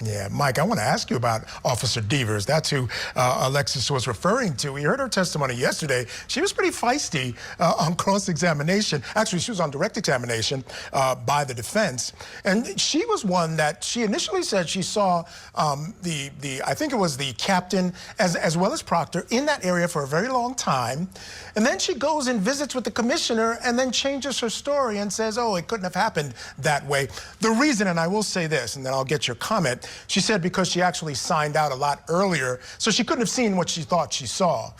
Yeah, Mike, I want to ask you about Officer Devers. That's who Alexis was referring to. We heard her testimony yesterday. She was pretty feisty on cross-examination. Actually, she was on direct examination by the defense. And she was one that she initially said she saw I think it was the captain as well as Proctor in that area for a very long time. And then she goes and visits with the commissioner and then changes her story and says, oh, it couldn't have happened that way. The reason, and I will say this, and then I'll get your comment, she said because she actually signed out a lot earlier, so she couldn't have seen what she thought she saw.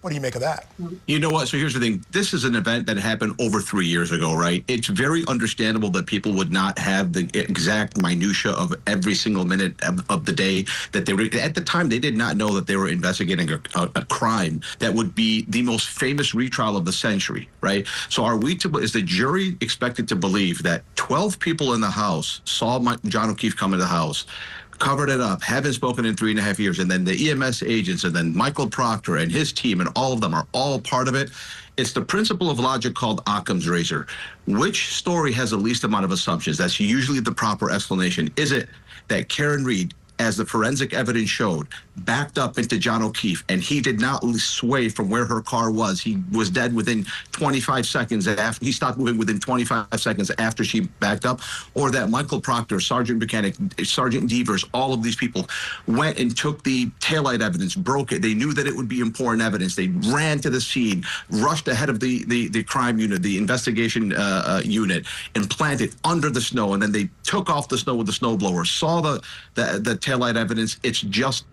What do you make of that? You know what? So here's the thing. This is an event that happened over 3 years ago, right? It's very understandable that people would not have the exact minutia of every single minute of the day that they were. At the time, they did not know that they were investigating a crime that would be the most famous retrial of the century, right? So is the jury expected to believe that 12 people in the house saw John O'Keefe come into the house, covered it up, haven't spoken in 3.5 years, and then the EMS agents, and then Michael Proctor and his team, and all of them are all part of it? It's the principle of logic called Occam's razor. Which story has the least amount of assumptions? That's usually the proper explanation. Is it that Karen Read, as the forensic evidence showed, backed up into John O'Keefe, and he did not sway from where her car was? He was dead within 25 seconds after he stopped moving, within 25 seconds after she backed up? Or that Michael Proctor, Sergeant Mechanic, Sergeant Devers, all of these people went and took the taillight evidence, broke it. They knew that it would be important evidence. They ran to the scene, rushed ahead of the crime unit, the investigation unit, and planted under the snow, and then they took off the snow with the snowblower, saw the taillight evidence. It's just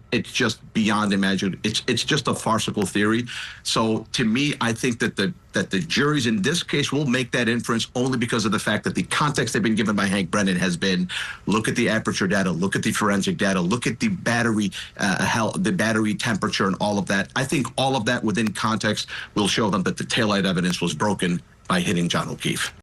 beyond imagination. It's just a farcical theory. So to me, I think that the juries in this case will make that inference only because of the fact that the context they've been given by Hank Brennan has been, look at the aperture data, look at the forensic data, look at the battery health, the battery temperature, and all of that. I think all of that within context will show them that the taillight evidence was broken by hitting John O'Keefe.